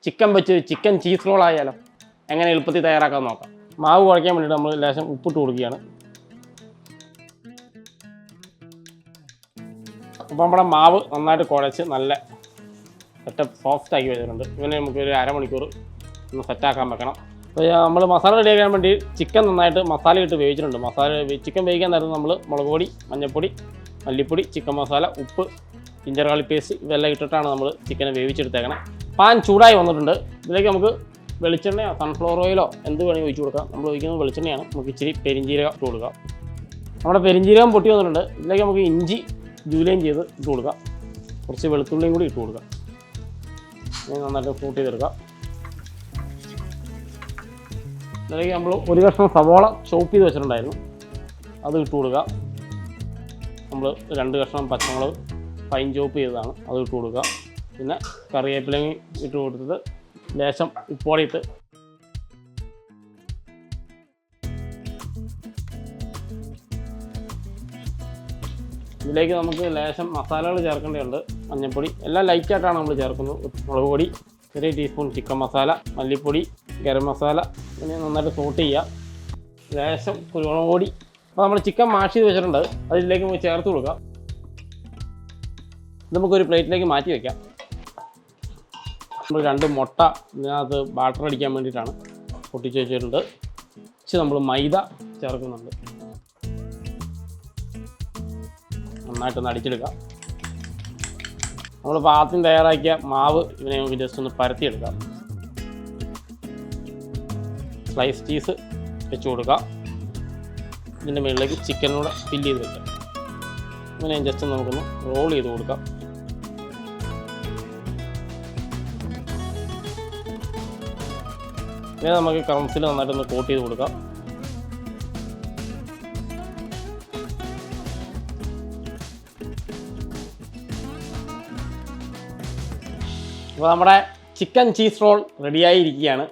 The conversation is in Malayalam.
ചിക്കൻ വെച്ച് ചിക്കൻ ചീസ് റോൾ ആയാലോ? എങ്ങനെ എളുപ്പത്തിൽ തയ്യാറാക്കാൻ നോക്കാം. മാവ് കുഴയ്ക്കാൻ വേണ്ടിയിട്ട് നമ്മൾ ലേശം ഉപ്പിട്ട് കൊടുക്കുകയാണ്. അപ്പോൾ നമ്മുടെ മാവ് നന്നായിട്ട് കുഴച്ച് നല്ല സോഫ്റ്റ് ആക്കി വെച്ചിട്ടുണ്ട്. ഇവനെ നമുക്ക് ഒരു അരമണിക്കൂർ ഒന്ന് സെറ്റാക്കാൻ വെക്കണം. അപ്പോൾ നമ്മൾ മസാല റെഡിയാക്കാൻ വേണ്ടി ചിക്കൻ നന്നായിട്ട് മസാല ഇട്ട് വേവിച്ചിട്ടുണ്ട്. ചിക്കൻ വേവിക്കാൻ നേരത്ത് നമ്മൾ മുളക് പൊടി, മഞ്ഞൾപ്പൊടി, മല്ലിപ്പൊടി, ചിക്കൻ മസാല, ഉപ്പ്, ജിഞ്ചർ ഗാർലിക് പേസ്റ്റ് ഇതെല്ലാം ഇട്ടിട്ടാണ് നമ്മൾ ചിക്കനെ വേവിച്ചെടുത്തേക്കണം. പാൻ ചൂടായി വന്നിട്ടുണ്ട്. ഇതിലേക്ക് നമുക്ക് വെളിച്ചെണ്ണയോ സൺഫ്ലവർ ഓയിലോ എന്ത് വേണമെങ്കിൽ ഒഴിച്ച് കൊടുക്കാം. നമ്മൾ ഒഴിക്കുന്നത് വെളിച്ചെണ്ണയാണ്. നമുക്ക് ഇച്ചിരി പെരിഞ്ചീരകം ഇട്ട് കൊടുക്കാം. നമ്മുടെ പെരിഞ്ചീരകം പൊട്ടി വന്നിട്ടുണ്ട്. ഇതിലേക്ക് നമുക്ക് ഇഞ്ചി ജൂലൈൻ ചെയ്ത് ഇട്ട് കൊടുക്കാം. കുറച്ച് വെളുത്തുള്ളിയും കൂടി ഇട്ട് കൊടുക്കാം. നന്നായിട്ട് ഫ്രൂട്ട് ചെയ്തെടുക്കാം. ഇതിലേക്ക് നമ്മൾ ഒരു കഷ്ണം സവോള ചോപ്പ് ചെയ്ത് വെച്ചിട്ടുണ്ടായിരുന്നു, അത് ഇട്ട് കൊടുക്കുക. നമ്മൾ 2 കഷ്ണം പച്ചമുളക് ഫൈൻ ചോപ്പ് ചെയ്തതാണ്, അത് ഇട്ട് കൊടുക്കുക. പിന്നെ കറിവേപ്പിലങ്ങി ഇട്ട് കൊടുത്തിട്ട് ലേശം ഉപ്പോടെ ഇട്ട് ഇതിലേക്ക് നമുക്ക് ലേശം മസാലകൾ ചേർക്കേണ്ടതുണ്ട്. മഞ്ഞൾപ്പൊടി എല്ലാം ലൈറ്റായിട്ടാണ് നമ്മൾ ചേർക്കുന്നത്. മുളക് പൊടി, ചെറിയ ടീസ്പൂൺ ചിക്കൻ മസാല, മല്ലിപ്പൊടി, ഗരം മസാല, പിന്നെ നന്നായിട്ട് സോട്ട് ചെയ്യുക. ലേശം കുരുമുളക് പൊടി. അപ്പോൾ നമ്മൾ ചിക്കൻ മാഷ് ചെയ്ത് വെച്ചിട്ടുണ്ട്, അതിലേക്ക് നമുക്ക് ചേർത്ത് കൊടുക്കാം. ഇത് നമുക്കൊരു പ്ലേറ്റിലേക്ക് മാറ്റി വയ്ക്കാം. നമ്മൾ 2 മുട്ട ഇതിനകത്ത് ബാറ്റർ അടിക്കാൻ വേണ്ടിയിട്ടാണ് പൊട്ടിച്ച് വെച്ചിട്ടുണ്ട്. നമ്മൾ മൈദ ചേർക്കുന്നുണ്ട്. നന്നായിട്ടൊന്ന് അടിച്ചെടുക്കാം. നമ്മളിപ്പോൾ ആദ്യം തയ്യാറാക്കിയ മാവ് ഇതിനെ നമുക്ക് ജസ്റ്റ് ഒന്ന് പരത്തിയെടുക്കാം. സ്ലൈസ് ചീസ് വെച്ച് കൊടുക്കുക. ഇതിൻ്റെ മുകളിലേക്ക് ചിക്കനൂടെ ഫില്ല് ചെയ്ത് വെക്കാം. ഇങ്ങനെ ജസ്റ്റ് നമുക്കൊന്ന് റോൾ ചെയ്ത് കൊടുക്കാം. ഇങ്ങനെ നമുക്ക് ക്രംസിൽ നന്നായിട്ടൊന്ന് കോട്ട് ചെയ്ത് കൊടുക്കാം. അപ്പോൾ നമ്മുടെ ചിക്കൻ ചീസ് റോൾ റെഡിയായിരിക്കുകയാണ്.